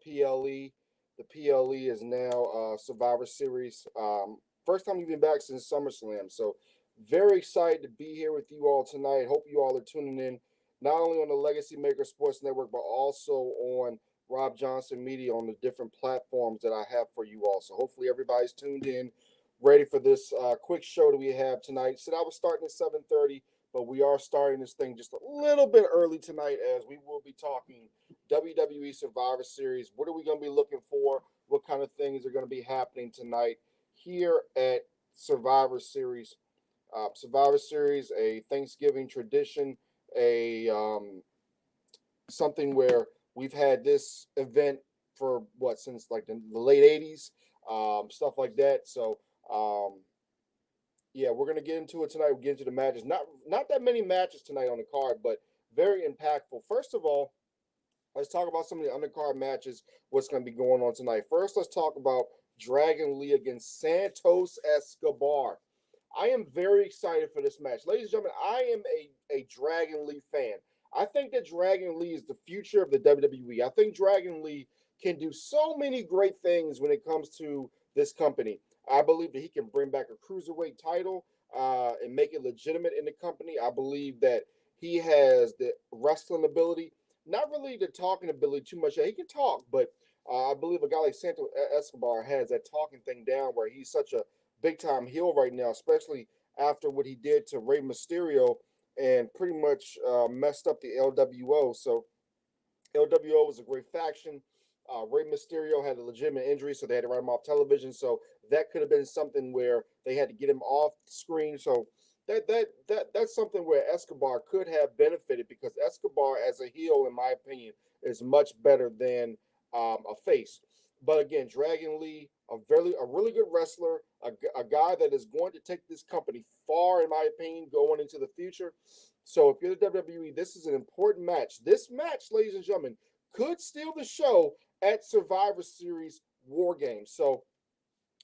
PLE. The PLE is now Survivor Series. First time we've been back since SummerSlam. So very excited to be here with you all tonight. Hope you all are tuning in not only on the Legacy Maker Sports Network, but also on Rob Johnson Media on the different platforms that I have for you all. So hopefully everybody's tuned in, ready for this quick show that we have tonight. Said I was starting at 7:30, but we are starting this thing just a little bit early tonight as we will be talking WWE Survivor Series. What are we going to be looking for? What kind of things are going to be happening tonight here at Survivor Series? Survivor Series, a Thanksgiving tradition, a something where we've had this event for what since like the late '80s, stuff like that. So yeah, we're gonna get into it tonight. We'll get into the matches. Not that many matches tonight on the card, but very impactful. First of all, let's talk about some of the undercard matches. What's going to be going on tonight? First, let's talk about Dragon Lee against Santos Escobar. I am very excited for this match, ladies and gentlemen. I am a Dragon Lee fan. I think that Dragon Lee is the future of the WWE. I think Dragon Lee can do so many great things when it comes to this company. I believe that he can bring back a cruiserweight title and make it legitimate in the company. I believe that he has the wrestling ability, not really the talking ability too much. Yeah, he can talk, but I believe a guy like Santos Escobar has that talking thing down where he's such a big time heel right now, especially after what he did to Rey Mysterio and pretty much messed up the LWO. So LWO was a great faction. Rey Mysterio had a legitimate injury, so they had to write him off television. So that could have been something where they had to get him off the screen. So that's something where Escobar could have benefited because Escobar, as a heel, in my opinion, is much better than a face. But again, Dragon Lee, a really good wrestler, a guy that is going to take this company far, in my opinion, going into the future. So if you're the WWE, this is an important match. This match, ladies and gentlemen, could steal the show at Survivor Series War Games. So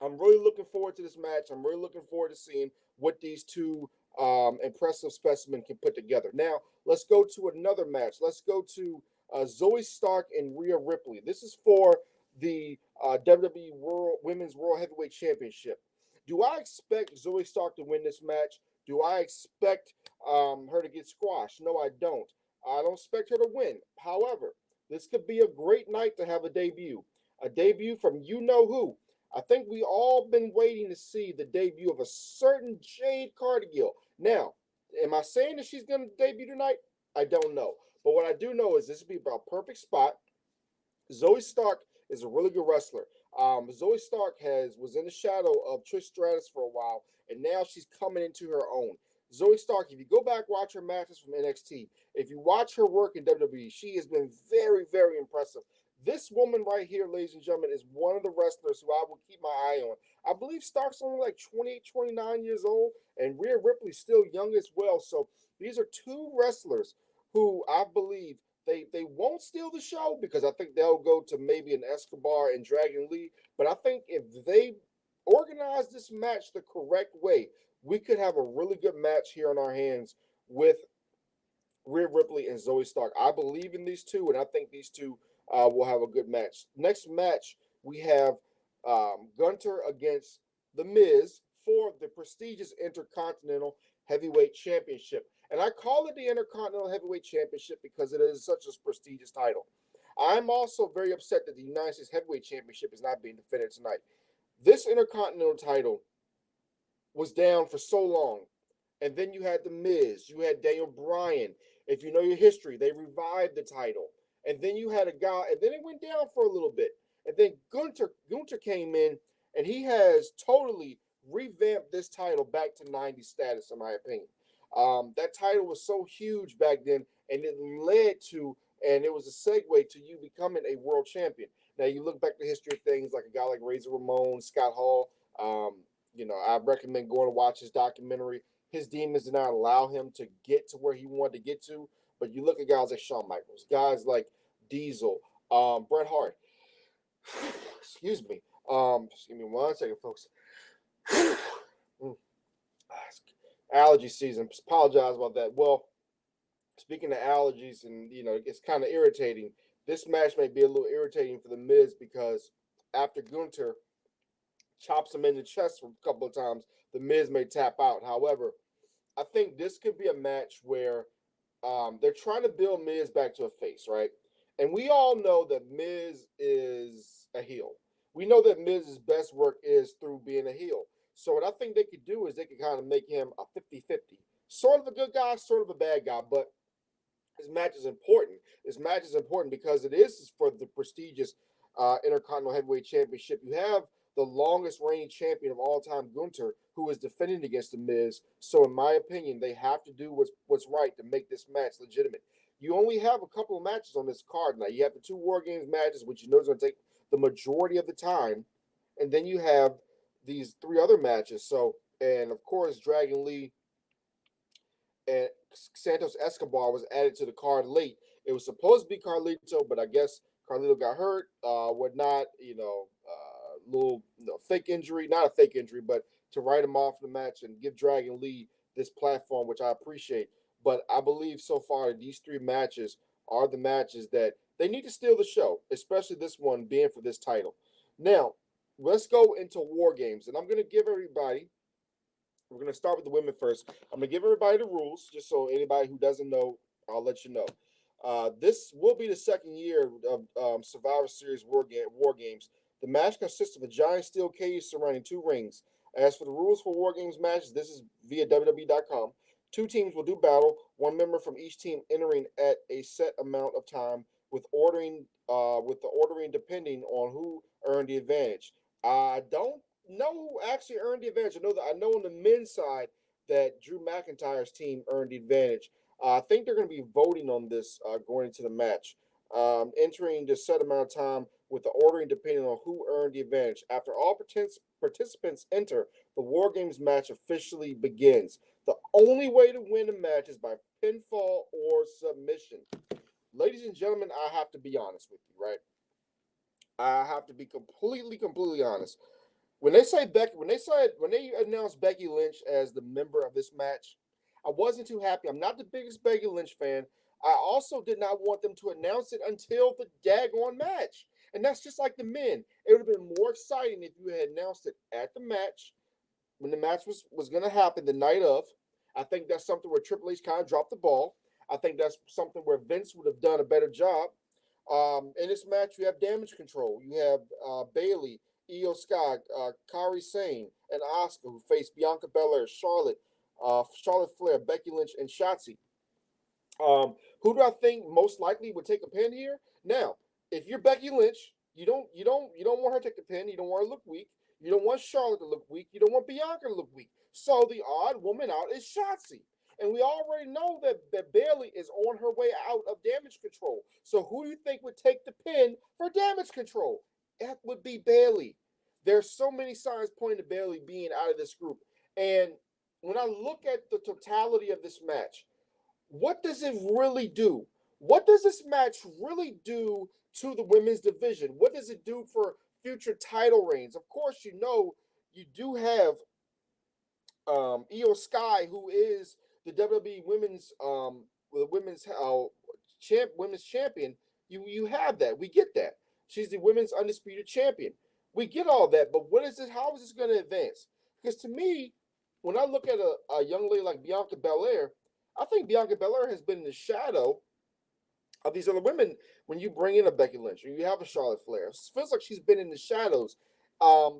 I'm really looking forward to this match. I'm really looking forward to seeing what these two impressive specimen can put together. Now, let's go to another match. Let's go to Zoe Stark and Rhea Ripley. This is for the WWE Women's World Heavyweight Championship. Do I expect Zoe Stark to win this match? Do I expect her to get squashed? No, I don't. I don't expect her to win. However, this could be a great night to have a debut from you know who. I think we all been waiting to see the debut of a certain Jade Cargill. Now, am I saying that she's going to debut tonight? I don't know. But what I do know is this would be about perfect spot. Zoe Stark is a really good wrestler. Zoe Stark was in the shadow of Trish Stratus for a while, and now she's coming into her own. Zoe Stark, if you go back watch her matches from NXT, if you watch her work in WWE, she has been very, very impressive. This woman right here, ladies and gentlemen, is one of the wrestlers who I will keep my eye on. I believe Stark's only like 28, 29 years old, and Rhea Ripley's still young as well. So these are two wrestlers who I believe they won't steal the show because I think they'll go to maybe an Escobar and Dragon Lee. But I think if they organize this match the correct way, we could have a really good match here on our hands with Rhea Ripley and Zoe Stark. I believe in these two, and I think these two will have a good match. Next match, we have Gunter against The Miz for the prestigious Intercontinental Heavyweight Championship. And I call it the Intercontinental Heavyweight Championship because it is such a prestigious title. I'm also very upset that the United States Heavyweight Championship is not being defended tonight. This Intercontinental title was down for so long. And then you had The Miz, you had Daniel Bryan. If you know your history, they revived the title. And then you had a guy, and then it went down for a little bit. And then Gunter came in, and he has totally revamped this title back to 90 status, in my opinion. That title was so huge back then, and it led to, and it was a segue to you becoming a world champion. Now you look back to history of things like a guy like Razor Ramon, Scott Hall. I recommend going to watch his documentary. His demons did not allow him to get to where he wanted to get to. But you look at guys like Shawn Michaels, guys like Diesel, Bret Hart. Excuse me. Just give me 1 second, folks. Allergy season. Apologize about that. Well, speaking of allergies, and it's kind of irritating. this match may be a little irritating for the Miz because after Gunther chops him in the chest a couple of times, the Miz may tap out. However, I think this could be a match where they're trying to build Miz back to a face, right? And we all know that Miz is a heel. We know that Miz's best work is through being a heel. So what I think they could do is they could kind of make him a 50-50. Sort of a good guy, sort of a bad guy, but this match is important. This match is important because it is for the prestigious Intercontinental Heavyweight Championship. You have the longest reigning champion of all time, Gunther, who is defending against the Miz. So, in my opinion, they have to do what's right to make this match legitimate. You only have a couple of matches on this card now. You have the two War Games matches, which you know is going to take the majority of the time, and then you have these three other matches. So, and of course, Dragon Lee and Santos Escobar was added to the card late. It was supposed to be Carlito, but I guess Carlito got hurt, whatnot. Little fake injury, not a fake injury, but to write him off the match and give Dragon Lee this platform, which I appreciate. But I believe so far these three matches are the matches that they need to steal the show, especially this one being for this title. Now, let's go into War Games, and I'm going to give everybody we're going to start with the women first. I'm going to give everybody the rules, just so anybody who doesn't know, I'll let you know. This will be the second year of Survivor Series War Games. The match consists of a giant steel cage surrounding two rings. As for the rules for War Games matches, this is via WWE.com. Two teams will do battle, one member from each team entering at a set amount of time with the ordering depending on who earned the advantage. I don't know who actually earned the advantage. I know on the men's side that Drew McIntyre's team earned the advantage. I think they're going to be voting on this going into the match. Entering the set amount of time with the ordering depending on who earned the advantage. After all participants enter, the War Games match officially begins. The only way to win a match is by pinfall or submission. Ladies and gentlemen, I have to be honest with you, right? I have to be completely honest. When they announced Becky Lynch as the member of this match, I wasn't too happy. I'm not the biggest Becky Lynch fan. I also did not want them to announce it until the daggone match. And that's just like the men. It would have been more exciting if you had announced it at the match when the match was going to happen the night of. I think that's something where Triple H kind of dropped the ball. I think that's something where Vince would have done a better job. In this match, you have Damage Control. You have Bayley, Io Sky, Kairi Sane, and Asuka, who face Bianca Belair, Charlotte Flair, Becky Lynch, and Shotzi. Who do I think most likely would take a pin here? Now, if you're Becky Lynch, you don't want her to take the pin. You don't want her to look weak. You don't want Charlotte to look weak. You don't want Bianca to look weak. So the odd woman out is Shotzi. And we already know that Bayley is on her way out of Damage Control. So who do you think would take the pin for Damage Control? That would be Bayley. There's so many signs pointing to Bayley being out of this group. And when I look at the totality of this match, what does it really do? What does this match really do to the women's division? What does it do for future title reigns? Of course, you do have Io Sky, who is the WWE women's champion. You have that. We get that. She's the women's undisputed champion. We get all that, but what is this? How is this going to advance? Because to me, when I look at a young lady like Bianca Belair, I think Bianca Belair has been in the shadow of these other women. When you bring in a Becky Lynch, or you have a Charlotte Flair, it feels like she's been in the shadows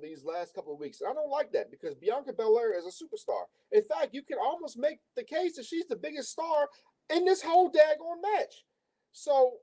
these last couple of weeks. And I don't like that because Bianca Belair is a superstar. In fact, you can almost make the case that she's the biggest star in this whole daggone match. So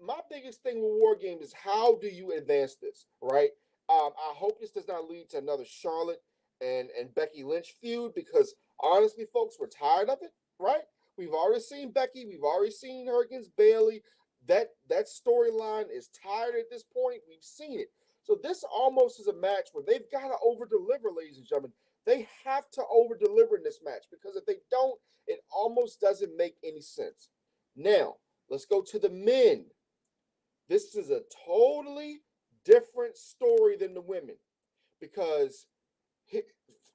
my biggest thing with War Games is how do you advance this, right? I hope this does not lead to another Charlotte and Becky Lynch feud because honestly, folks, we're tired of it, right? We've already seen Becky. We've already seen her against Bayley. That storyline is tired at this point. We've seen it. So this almost is a match where they've got to over deliver, ladies and gentlemen. They have to over deliver in this match because if they don't, it almost doesn't make any sense. Now, let's go to the men. This is a totally different story than the women because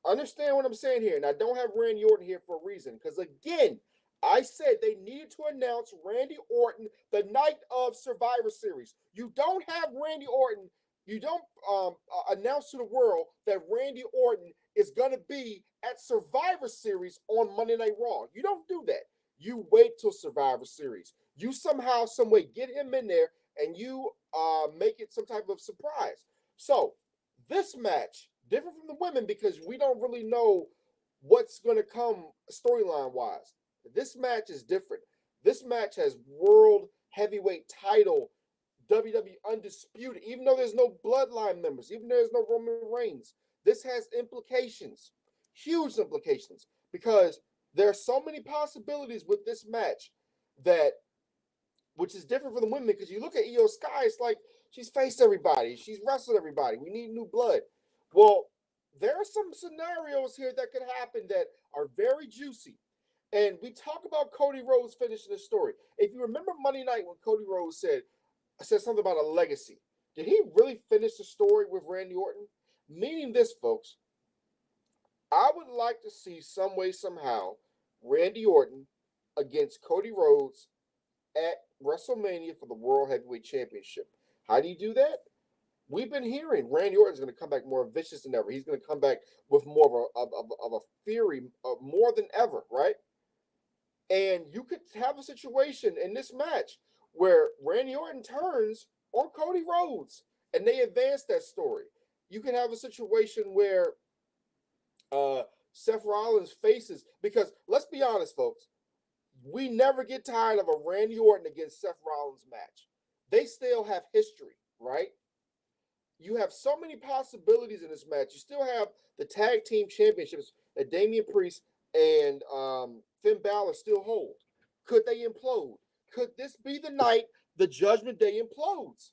understand what I'm saying here. And I don't have Randy Orton here for a reason because, again, I said they needed to announce Randy Orton the night of Survivor Series. You don't have Randy Orton. You don't announce to the world that Randy Orton is going to be at Survivor Series on Monday Night Raw. You don't do that. You wait till Survivor Series. You somehow, some way, get him in there, and you make it some type of surprise. So this match different from the women because we don't really know what's going to come storyline wise. This match is different. This match has world heavyweight title, WWE undisputed. Even though there's no bloodline members, even though there's no Roman Reigns, this has implications, huge implications, because there are so many possibilities with this match that, which is different from the women. Because you look at Io Sky, it's like she's faced everybody, she's wrestled everybody. We need new blood. Well, there are some scenarios here that could happen that are very juicy. And we talk about Cody Rhodes finishing the story. If you remember Monday night when Cody Rhodes said something about a legacy, did he really finish the story with Randy Orton? Meaning this, folks, I would like to see some way, somehow, Randy Orton against Cody Rhodes at WrestleMania for the World Heavyweight Championship. How do you do that? We've been hearing Randy Orton's going to come back more vicious than ever. He's going to come back with more of a fury, more than ever, right? And you could have a situation in this match where Randy Orton turns on Cody Rhodes and they advance that story. You can have a situation where Seth Rollins faces, because let's be honest, folks, we never get tired of a Randy Orton against Seth Rollins match. They still have history, right? You have so many possibilities in this match. You still have the tag team championships that Damian Priest and Finn Balor still hold. Could they implode? Could this be the night the Judgment Day implodes?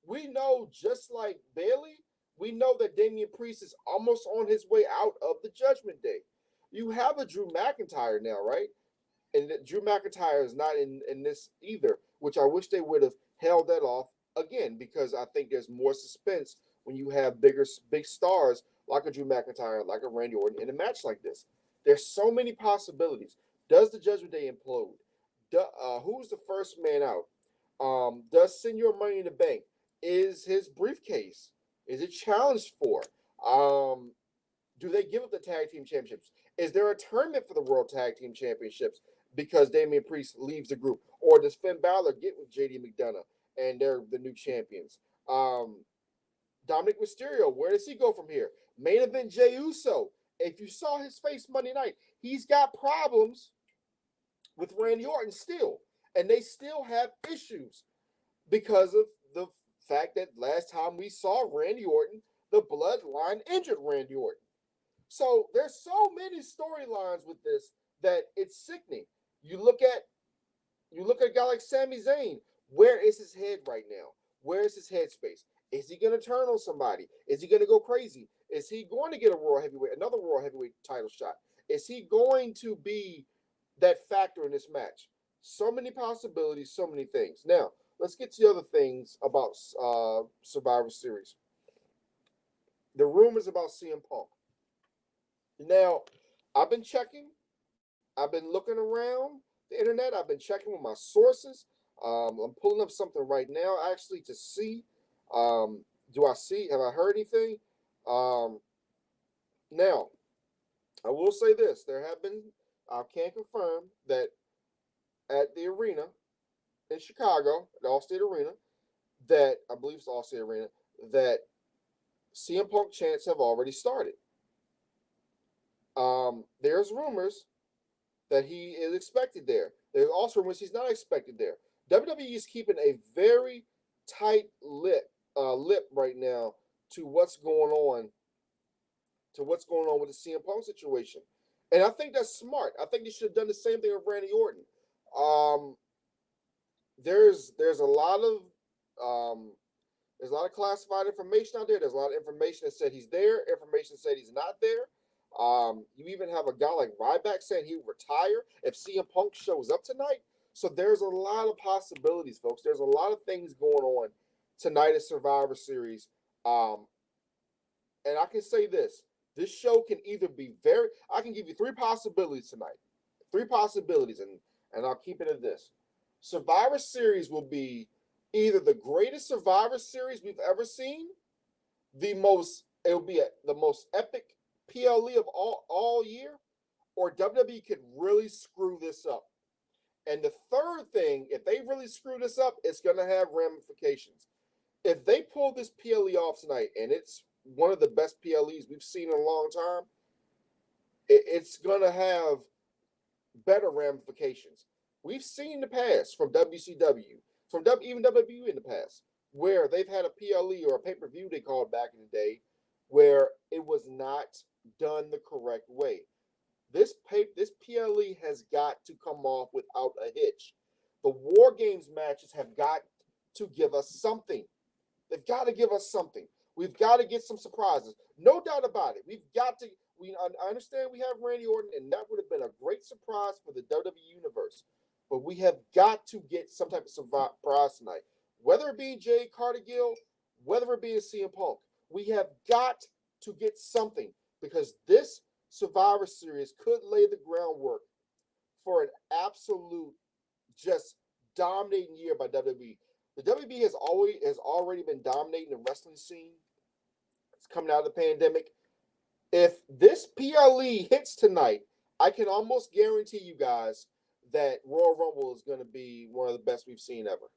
We know, just like Bayley, we know that Damian Priest is almost on his way out of the Judgment Day. You have a Drew McIntyre now, right? And Drew McIntyre is not in this either, which I wish they would have held that off again, because I think there's more suspense when you have big stars like a Drew McIntyre, like a Randy Orton in a match like this. There's so many possibilities. Does the Judgment Day implode? Who's the first man out? Does Senior Money in the Bank? Is his briefcase? Is it challenged for? Do they give up the tag team championships? Is there a tournament for the World Tag Team Championships because Damian Priest leaves the group? Or does Finn Balor get with JD McDonough and they're the new champions? Dominic Mysterio, where does he go from here? Main event Jey Uso. If you saw his face Monday night, he's got problems with Randy Orton still. And they still have issues because of the fact that last time we saw Randy Orton, the bloodline injured Randy Orton. So there's so many storylines with this that it's sickening. You look at a guy like Sami Zayn. Where is his head right now? Where is his headspace? Is he going to turn on somebody? Is he going to go crazy? Is he going to get another World Heavyweight title shot? Is he going to be that factor in this match? So many possibilities, so many things. Now, let's get to the other things about Survivor Series. The rumors about CM Punk. Now, I've been checking. I've been looking around the internet. I've been checking with my sources. I'm pulling up something right now, actually, to see. Have I heard anything? Now, I will say this. I can confirm that at the arena in Chicago, the Allstate Arena, that I believe it's Allstate Arena, that CM Punk chants have already started. There's rumors that he is expected there. There's also rumors he's not expected there. WWE is keeping a very tight lip right now to what's going on with the CM Punk situation. And I think that's smart. I think they should have done the same thing with Randy Orton. There's a lot of classified information out there. There's a lot of information that said he's there, information said he's not there. You even have a guy like Ryback saying he would retire if CM Punk shows up tonight. So there's a lot of possibilities, folks. There's a lot of things going on tonight at Survivor Series. And I can say this. This show can either be I can give you three possibilities tonight. three possibilities, and I'll keep it at this. Survivor Series will be either the greatest Survivor Series we've ever seen, the most epic PLE of all year, or WWE could really screw this up. And the third thing, if they really screw this up, it's going to have ramifications. If they pull this PLE off tonight, and it's one of the best PLEs we've seen in a long time, it's going to have better ramifications. We've seen in the past from WCW, even WWE in the past, where they've had a PLE or a pay-per-view they called back in the day, where it was not done the correct way. This PLE has got to come off without a hitch. The War Games matches have got to give us something. They've got to give us something. We've got to get some surprises. No doubt about it. I understand we have Randy Orton, and that would have been a great surprise for the WWE Universe. But we have got to get some type of surprise tonight. Whether it be Jade Cargill, whether it be CM Punk, we have got to get something, because this Survivor Series could lay the groundwork for an absolute just dominating year by WWE. The WWE has already been dominating the wrestling scene. It's coming out of the pandemic. If this PLE hits tonight, I can almost guarantee you guys that Royal Rumble is going to be one of the best we've seen ever.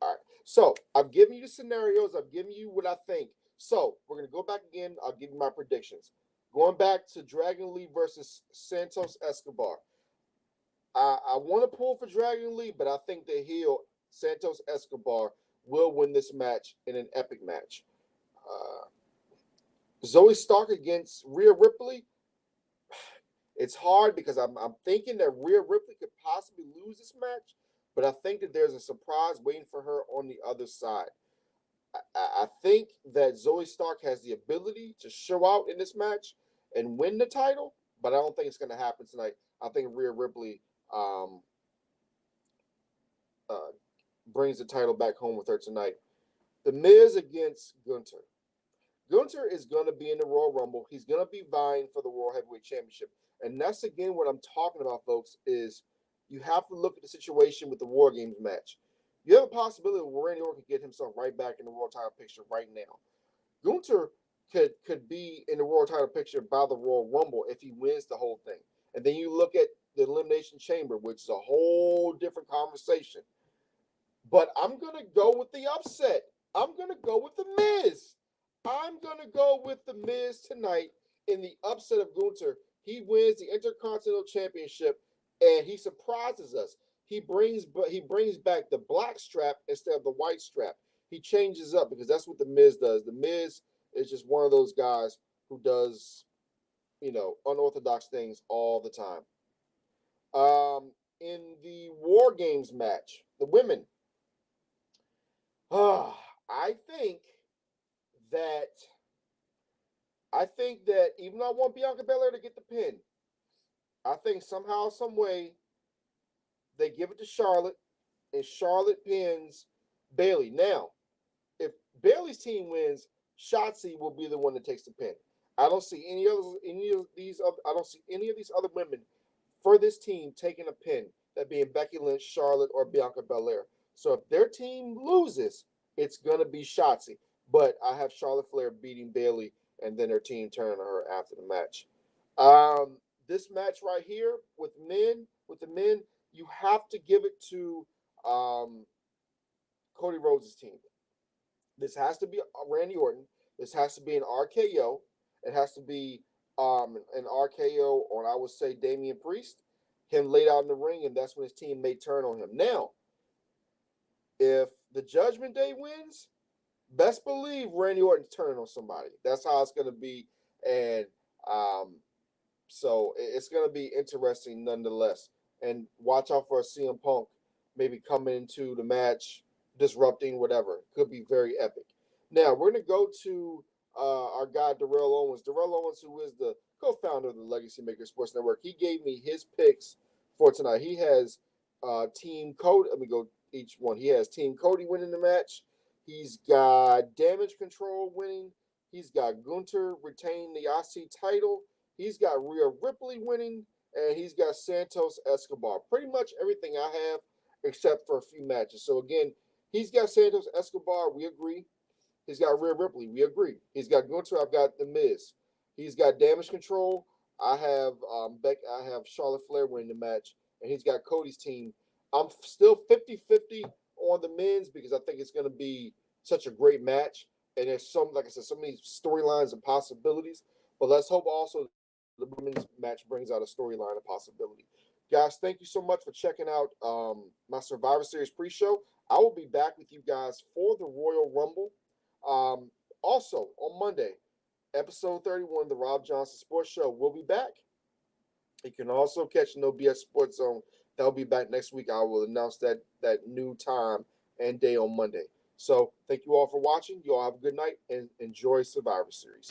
All right. So I've given you the scenarios. I've given you what I think. So we're going to go back again. I'll give you my predictions. Going back to Dragon Lee versus Santos Escobar. I want to pull for Dragon Lee, but I think the heel Santos Escobar will win this match in an epic match. Zoe Stark against Rhea Ripley. It's hard because I'm thinking that Rhea Ripley could possibly lose this match, but I think that there's a surprise waiting for her on the other side. I think that Zoe Stark has the ability to show out in this match and win the title, but I don't think it's going to happen tonight. I think Rhea Ripley brings the title back home with her tonight. The Miz against Gunther. Gunther is going to be in the Royal Rumble. He's going to be vying for the World Heavyweight Championship. And that's, again, what I'm talking about, folks, is you have to look at the situation with the War Games match. You have a possibility where Randy Orton could get himself right back in the world title picture right now. Gunther could be in the world title picture by the Royal Rumble if he wins the whole thing. And then you look at the Elimination Chamber, which is a whole different conversation. But I'm going to go with the upset. I'm going to go with the Miz. I'm going to go with the Miz tonight in the upset of Gunther. He wins the Intercontinental Championship, and he surprises us. He brings back the black strap instead of the white strap. He changes up because that's what the Miz does. The Miz is just one of those guys who does, unorthodox things all the time. In the War Games match, the women, I think that even though I want Bianca Belair to get the pin, I think somehow, some way, they give it to Charlotte, and Charlotte pins Bayley. Now, if Bayley's team wins, Shotzi will be the one that takes the pin. I don't see any of these other women for this team taking a pin, that being Becky Lynch, Charlotte, or Bianca Belair. So if their team loses, it's gonna be Shotzi. But I have Charlotte Flair beating Bayley, and then her team turning on her after the match. This match right here with the men, you have to give it to Cody Rhodes' team. This has to be Randy Orton. This has to be an RKO. It has to be an RKO on, I would say, Damian Priest. Him laid out in the ring, and that's when his team may turn on him. Now, if the Judgment Day wins, best believe Randy Orton's turning on somebody. That's how it's going to be. And so it's going to be interesting nonetheless. And watch out for a CM Punk maybe coming into the match, disrupting, whatever. Could be very epic. Now, we're going to go to our guy, Darrell Owens. Darrell Owens, who is the co-founder of the Legacy Maker Sports Network. He gave me his picks for tonight. He has Team Cody. Let me go each one. He has Team Cody winning the match. He's got Damage Control winning. He's got Gunther retaining the IC title. He's got Rhea Ripley winning. and he's got Santos Escobar. Pretty much everything I have, except for a few matches. So again, he's got Santos Escobar. We agree. He's got Rhea Ripley. We agree. He's got Gunther. I've got The Miz. He's got Damage Control. I have I have Charlotte Flair winning the match, and he's got Cody's team. I'm still 50-50 on the men's because I think it's going to be such a great match, and there's like I said, so many storylines and possibilities. But let's hope also the women's match brings out a storyline and possibility. Guys, thank you so much for checking out my Survivor Series pre-show. I will be back with you guys for the Royal Rumble. Also on Monday, episode 31, the Rob Johnson Sports Show will be back. You can also catch No BS Sports Zone. That'll be back next week. I will announce that new time and day on Monday. So thank you all for watching. You all have a good night and enjoy Survivor Series.